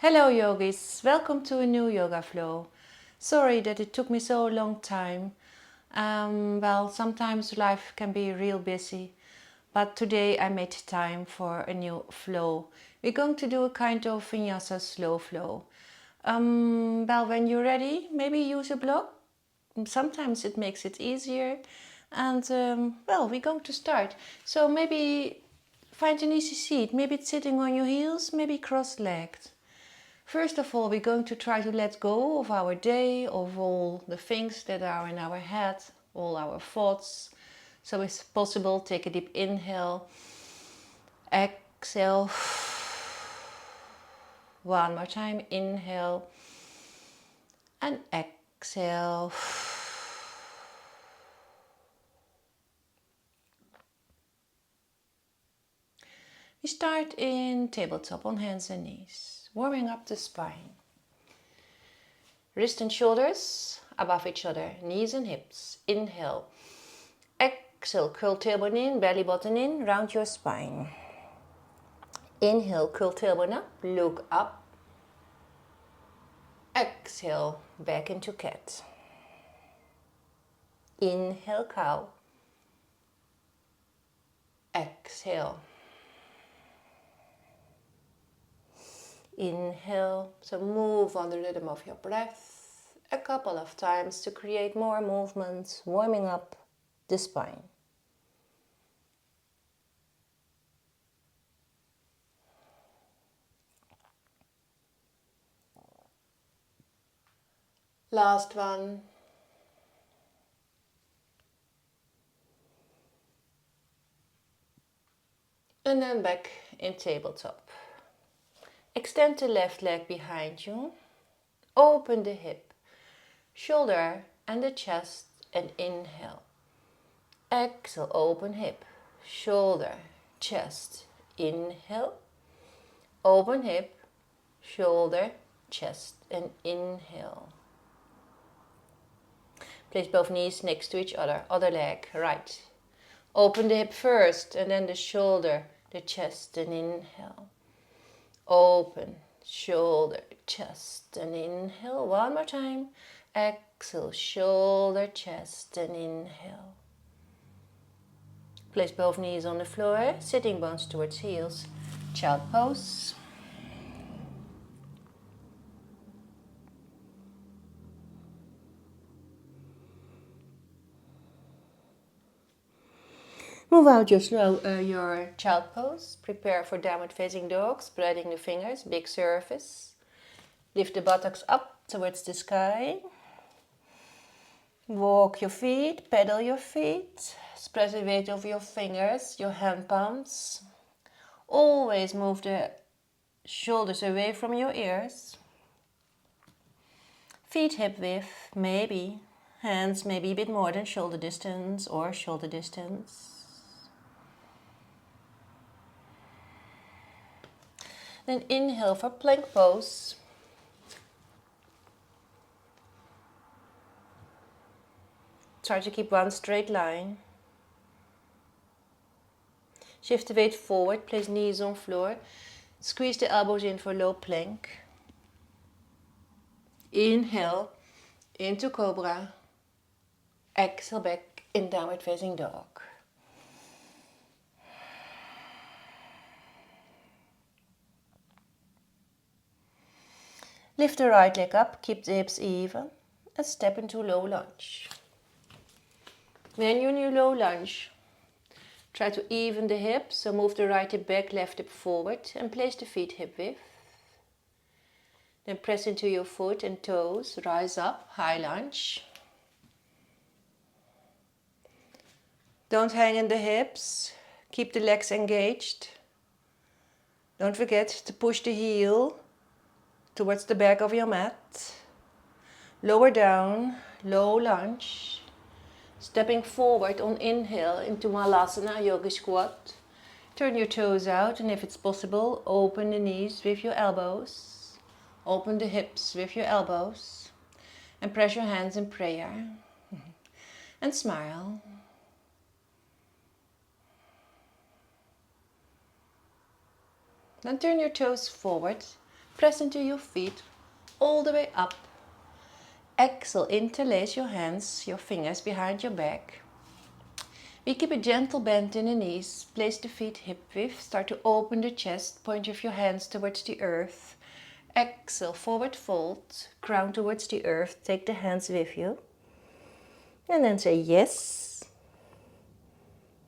Hello yogis, welcome to a new yoga flow. Sorry that it took me so long time. Well, sometimes life can be real busy, but today I made time for a new flow. We're going to do a kind of Vinyasa slow flow. Well, when you're ready, maybe use a block. Sometimes it makes it easier. And well, we're going to start. So maybe find an easy seat. Maybe it's sitting on your heels, maybe cross-legged. First of all, we're going to try to let go of our day, of all the things that are in our head, all our thoughts. So if possible, take a deep inhale, exhale. One more time, inhale and exhale. We start in tabletop on hands and knees, warming up the spine. Wrists and shoulders above each other, knees and hips. Inhale. Exhale, curl tailbone in, belly button in, round your spine. Inhale, curl tailbone up, look up. Exhale, back into cat. Inhale, cow. Exhale. Inhale, so move on the rhythm of your breath a couple of times to create more movement, warming up the spine. Last one. And then back in tabletop. Extend the left leg behind you. Open the hip, shoulder and the chest and inhale. Exhale, open hip, shoulder, chest. Inhale, open hip, shoulder, chest and inhale. Place both knees next to each other, other leg, right. Open the hip first and then the shoulder, the chest and inhale. Open, shoulder, chest and inhale. One more time. Exhale, shoulder, chest and inhale. Place both knees on the floor, sitting bones towards heels. Child pose. Move out your child pose. Prepare for downward facing dog, spreading the fingers, big surface. Lift the buttocks up towards the sky. Walk your feet, pedal your feet. Spread the weight over your fingers, your hand palms. Always move the shoulders away from your ears. Feet hip width, maybe. Hands maybe a bit more than shoulder distance or shoulder distance. Then inhale for plank pose. Try to keep one straight line. Shift the weight forward, place knees on floor. Squeeze the elbows in for low plank. Inhale into cobra. Exhale back in downward facing dog. Lift the right leg up, keep the hips even, and step into low lunge. When you're in your low lunge, try to even the hips, so move the right hip back, left hip forward, and place the feet hip width. Then press into your foot and toes, rise up, high lunge. Don't hang in the hips, keep the legs engaged. Don't forget to push the heel towards the back of your mat. Lower down, low lunge. Stepping forward on inhale into Malasana, Yogi squat. Turn your toes out and if it's possible, open the knees with your elbows. Open the hips with your elbows. And press your hands in prayer. And smile. Then turn your toes forward. Press into your feet all the way up. Exhale, interlace your hands, your fingers behind your back. We keep a gentle bend in the knees. Place the feet hip width. Start to open the chest. Point of your hands towards the earth. Exhale, forward fold. Crown towards the earth. Take the hands with you. And then say yes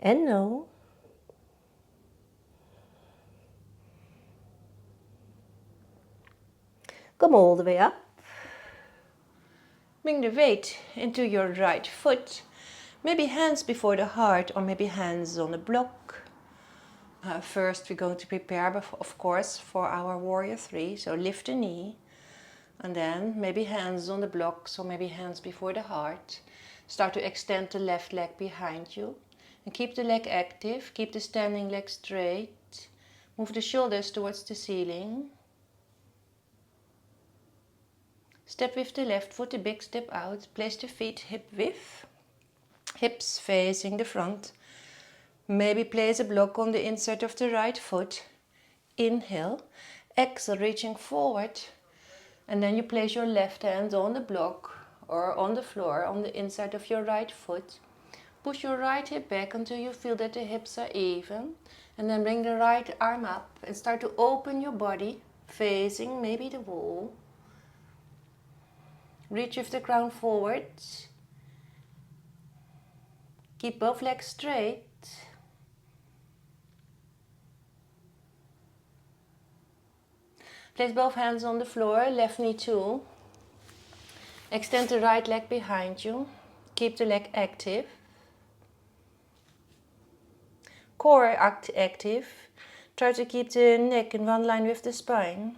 and no. Come all the way up. Bring the weight into your right foot. Maybe hands before the heart or maybe hands on the block. First we're going to prepare, of course, for our warrior 3. So lift the knee. And then maybe hands on the blocks or maybe hands before the heart. Start to extend the left leg behind you. And keep the leg active. Keep the standing leg straight. Move the shoulders towards the ceiling. Step with the left foot, a big step out. Place the feet hip width. Hips facing the front. Maybe place a block on the inside of the right foot. Inhale. Exhale, reaching forward. And then you place your left hand on the block or on the floor on the inside of your right foot. Push your right hip back until you feel that the hips are even. And then bring the right arm up and start to open your body, facing maybe the wall. Reach with the crown forward. Keep both legs straight. Place both hands on the floor, left knee too. Extend the right leg behind you. Keep the leg active. Core active. Try to keep the neck in one line with the spine.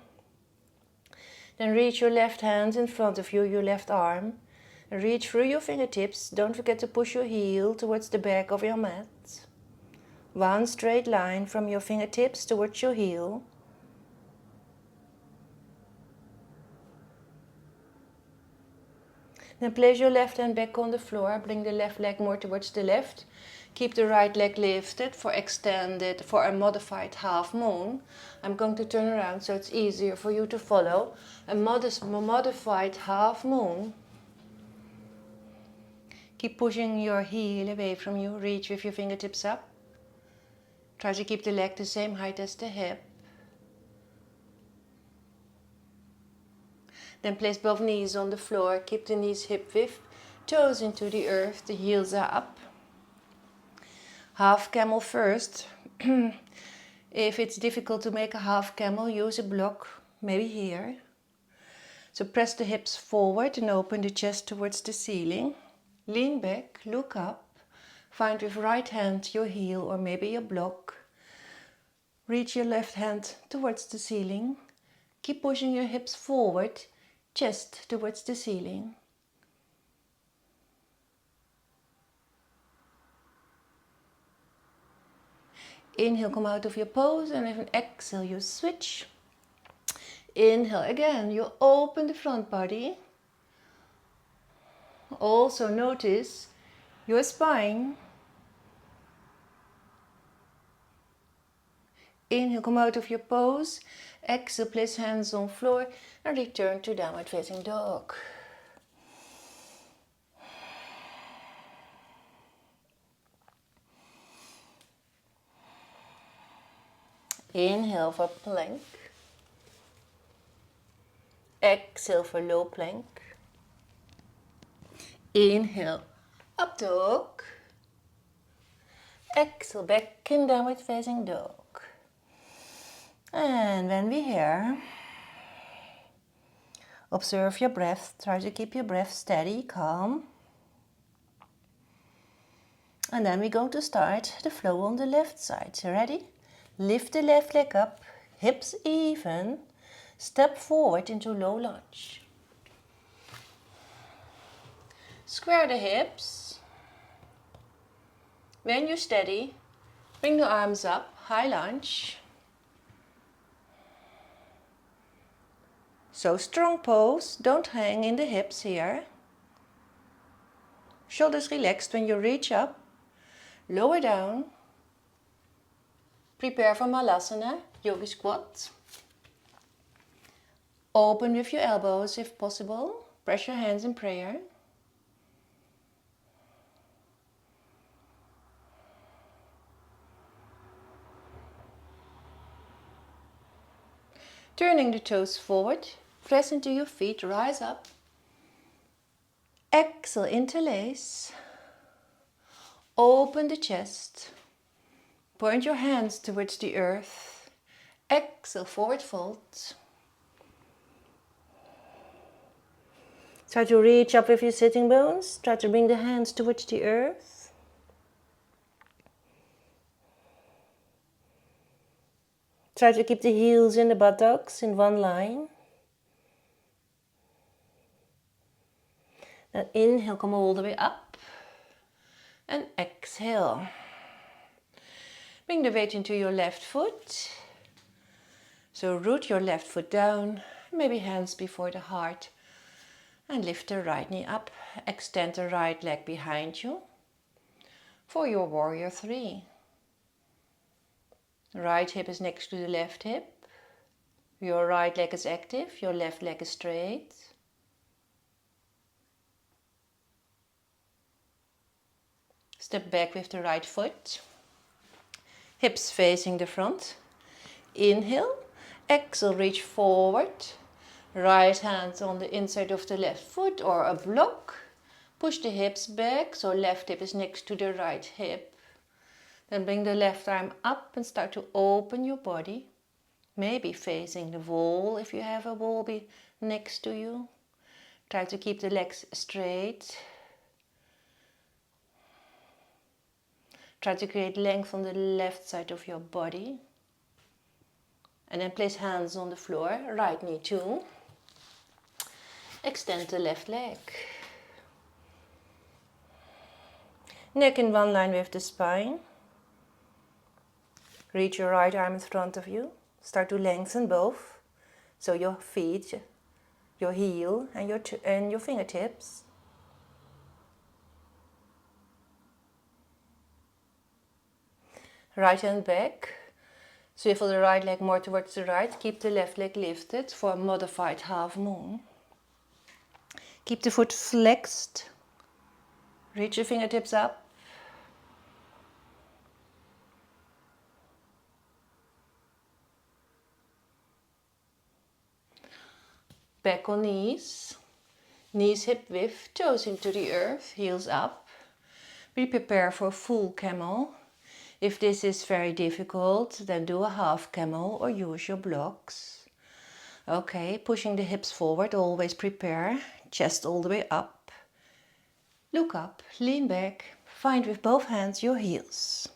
Then reach your left hand in front of you, your left arm. And reach through your fingertips. Don't forget to push your heel towards the back of your mat. One straight line from your fingertips towards your heel. Then place your left hand back on the floor. Bring the left leg more towards the left. Keep the right leg lifted for a modified half moon. I'm going to turn around so it's easier for you to follow. A modified half moon. Keep pushing your heel away from you. Reach with your fingertips up. Try to keep the leg the same height as the hip. Then place both knees on the floor. Keep the knees hip width. Toes into the earth. The heels are up. Half camel first. If it's difficult to make a half camel, use a block, maybe here. So press the hips forward and open the chest towards the ceiling. Lean back, look up. Find with right hand your heel or maybe your block. Reach your left hand towards the ceiling. Keep pushing your hips forward, chest towards the ceiling. Inhale, come out of your pose, and with an exhale you switch. Inhale again, you open the front body. Also notice your spine. Inhale, come out of your pose. Exhale, place hands on floor and return to downward facing dog. Inhale for plank. Exhale for low plank. Inhale, up dog. Exhale, back in downward facing dog. And when we're here, observe your breath. Try to keep your breath steady, calm. And then we're going to start the flow on the left side. So ready? Lift the left leg up, hips even. Step forward into low lunge. Square the hips. When you're steady, bring the arms up, high lunge. So strong pose, don't hang in the hips here. Shoulders relaxed when you reach up. Lower down. Prepare for Malasana, Yogi squat. Open with your elbows if possible. Press your hands in prayer. Turning the toes forward, press into your feet, rise up. Exhale, interlace. Open the chest. Point your hands towards the earth. Exhale, forward fold. Try to reach up with your sitting bones. Try to bring the hands towards the earth. Try to keep the heels and the buttocks in one line. Then inhale, come all the way up. And exhale. Bring the weight into your left foot. So root your left foot down, maybe hands before the heart. And lift the right knee up. Extend the right leg behind you for your warrior 3. Right hip is next to the left hip. Your right leg is active, your left leg is straight. Step back with the right foot. Hips facing the front. Inhale, exhale, reach forward. Right hand on the inside of the left foot or a block. Push the hips back, so left hip is next to the right hip. Then bring the left arm up and start to open your body. Maybe facing the wall if you have a wall next to you. Try to keep the legs straight. Try to create length on the left side of your body. And then place hands on the floor, right knee too. Extend the left leg. Neck in one line with the spine. Reach your right arm in front of you. Start to lengthen both. So your feet, your heel and your fingertips. Right hand back. Swivel the right leg more towards the right. Keep the left leg lifted for a modified half moon. Keep the foot flexed. Reach your fingertips up. Back on knees. Knees hip width, toes into the earth, heels up. Be prepared for full camel. If this is very difficult, then do a half camel or use your blocks. Okay, pushing the hips forward, always prepare. Chest all the way up. Look up, lean back. Find with both hands your heels.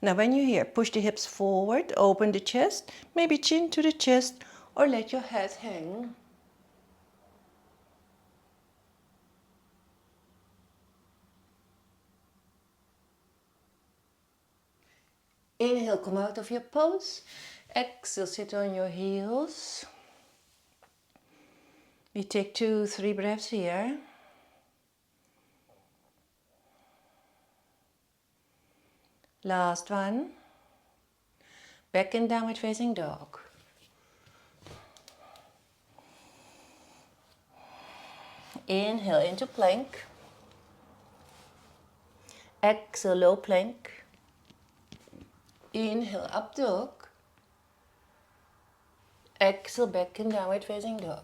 Now when you're here, push the hips forward, open the chest, maybe chin to the chest or let your head hang. Inhale, come out of your pose. Exhale, sit on your heels. We take 2-3 breaths here. Last one. Back in downward facing dog. Inhale into plank. Exhale, low plank. Inhale, up dog. Exhale, back in downward facing dog.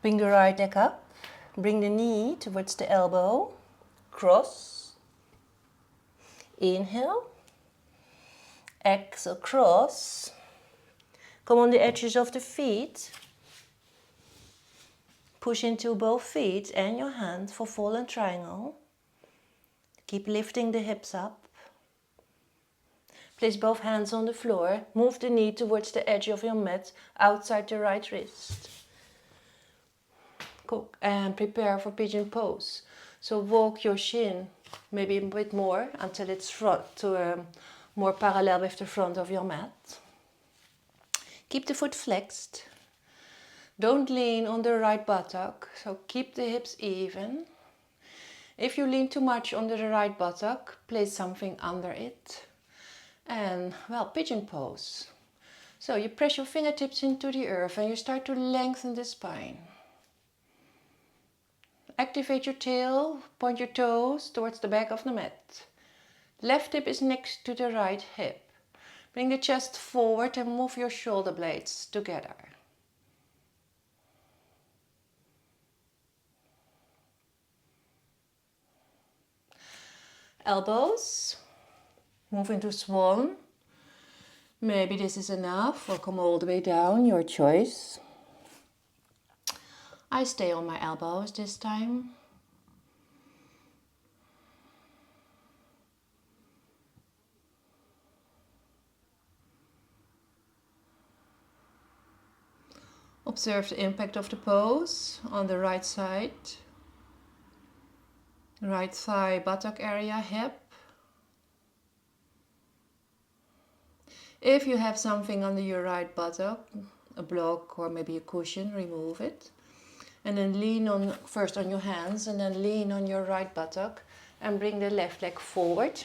Bring the right leg up. Bring the knee towards the elbow. Cross. Inhale. Exhale, cross. Come on the edges of the feet. Push into both feet and your hand for fallen triangle. Keep lifting the hips up. Place both hands on the floor. Move the knee towards the edge of your mat, outside the right wrist. And prepare for pigeon pose. So walk your shin maybe a bit more until it's more parallel with the front of your mat. Keep the foot flexed. Don't lean on the right buttock, so keep the hips even. If you lean too much on the right buttock, place something under it. And well, pigeon pose. So you press your fingertips into the earth and you start to lengthen the spine. Activate your tail, point your toes towards the back of the mat. Left hip is next to the right hip. Bring the chest forward and move your shoulder blades together. Elbows, move into swan. Maybe this is enough or come all the way down, your choice. I stay on my elbows this time. Observe the impact of the pose on the right side. Right thigh, buttock area, hip. If you have something under your right buttock, a block or maybe a cushion, remove it. And then lean on first on your hands and then lean on your right buttock and bring the left leg forward.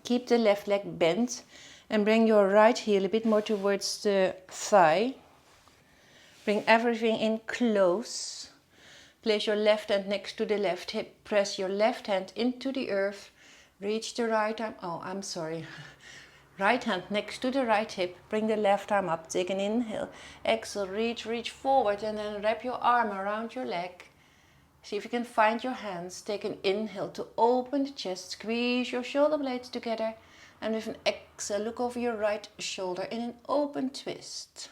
Keep the left leg bent and bring your right heel a bit more towards the thigh. Bring everything in close. Place your left hand next to the left hip. Press your left hand into the earth. Reach the right arm. Right hand next to the right hip. Bring the left arm up. Take an inhale. Exhale. Reach forward and then wrap your arm around your leg. See if you can find your hands. Take an inhale to open the chest. Squeeze your shoulder blades together. And with an exhale, look over your right shoulder in an open twist.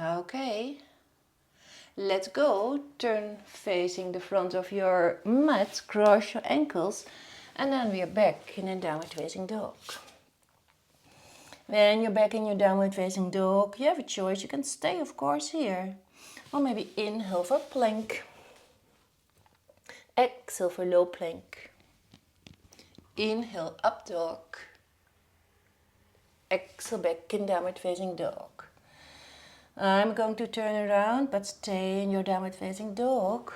Okay, let's go. Turn facing the front of your mat, cross your ankles, and then we are back in a downward facing dog. When you're back in your downward facing dog, you have a choice. You can stay, of course, here. Or maybe inhale for plank. Exhale for low plank. Inhale, up dog. Exhale, back in downward facing dog. I'm going to turn around, but stay in your downward facing dog.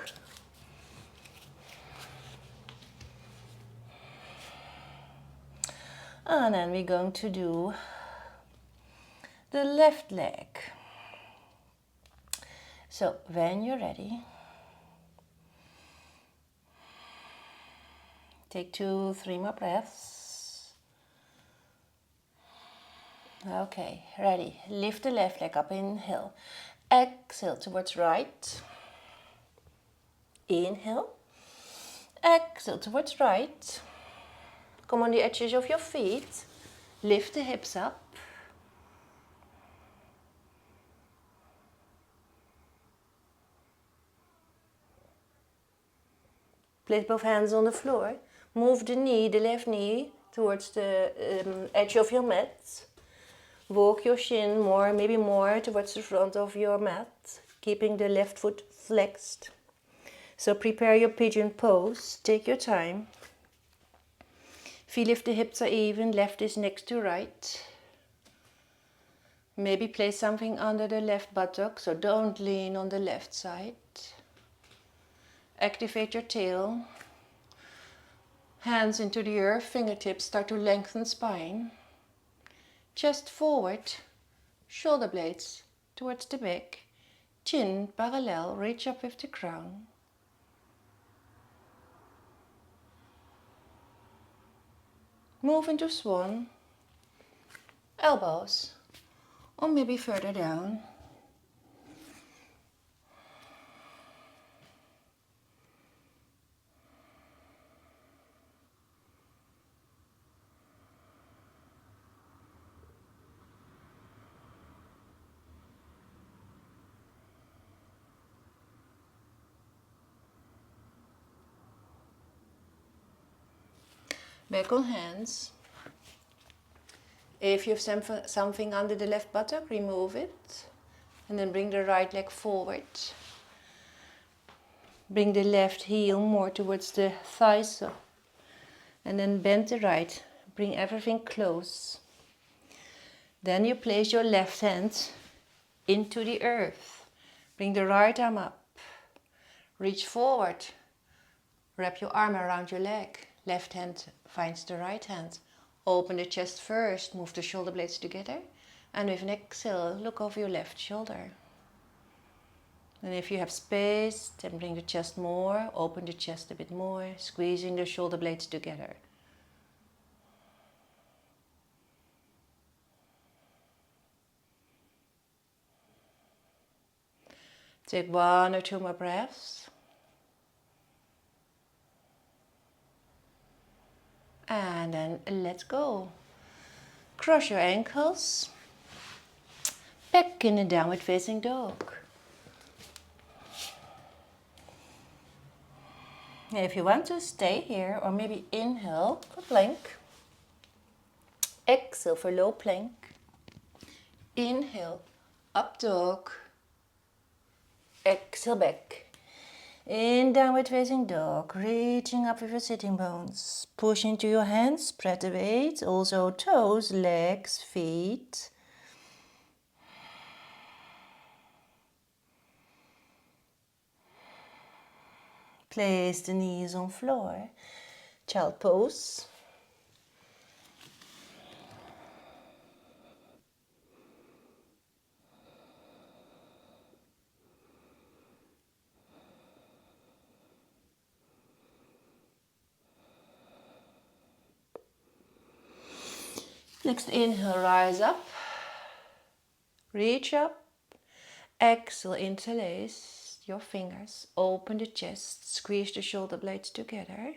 And then we're going to do the left leg. So when you're ready, take 2-3 more breaths. Okay, ready. Lift the left leg up, inhale. Exhale towards right. Inhale. Exhale towards right. Come on the edges of your feet. Lift the hips up. Place both hands on the floor. Move the knee, the left knee, towards the edge of your mat. Walk your shin more, maybe more towards the front of your mat, keeping the left foot flexed. So prepare your pigeon pose. Take your time. Feel if the hips are even. Left is next to right. Maybe place something under the left buttock, so don't lean on the left side. Activate your tail. Hands into the earth, fingertips start to lengthen spine. Chest forward, shoulder blades towards the back, chin parallel, reach up with the crown. Move into swan, elbows, or maybe further down. Back on hands. If you have something under the left buttock, remove it. And then bring the right leg forward. Bring the left heel more towards the thighs. And then bend the right. Bring everything close. Then you place your left hand into the earth. Bring the right arm up. Reach forward. Wrap your arm around your leg. Left hand finds the right hand. Open the chest first. Move the shoulder blades together. And with an exhale, look over your left shoulder. And if you have space, then bring the chest more. Open the chest a bit more. Squeezing the shoulder blades together. Take 1 or 2 more breaths. And then let's go. Cross your ankles. Back in a downward facing dog. If you want to stay here, or maybe inhale for plank. Exhale for low plank. Inhale, up dog. Exhale back. In downward facing dog, reaching up with your sitting bones. Push into your hands, spread the weight, also toes, legs, feet. Place the knees on floor. Child pose. Next inhale, rise up. Reach up. Exhale, interlace your fingers. Open the chest. Squeeze the shoulder blades together.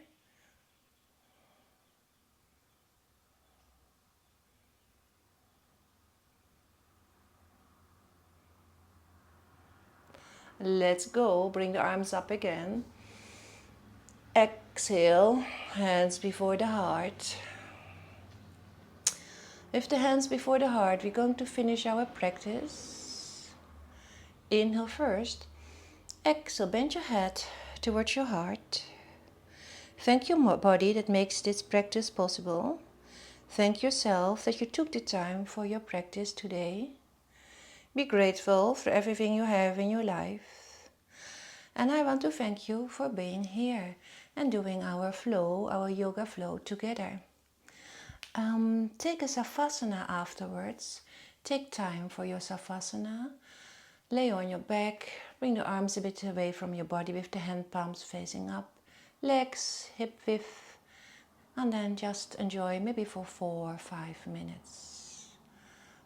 Let's go. Bring the arms up again. Exhale, hands before the heart. With the hands before the heart, we're going to finish our practice. Inhale first. Exhale, bend your head towards your heart. Thank your body that makes this practice possible. Thank yourself that you took the time for your practice today. Be grateful for everything you have in your life. And I want to thank you for being here and doing our flow, our yoga flow together. Take a savasana afterwards. Take time for your savasana. Lay on your back. Bring the arms a bit away from your body with the hand palms facing up. Legs hip width. And then just enjoy maybe for 4 or 5 minutes.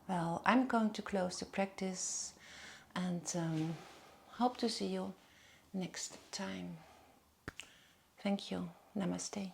Well, I'm going to close the practice and hope to see you next time. Thank you. Namaste.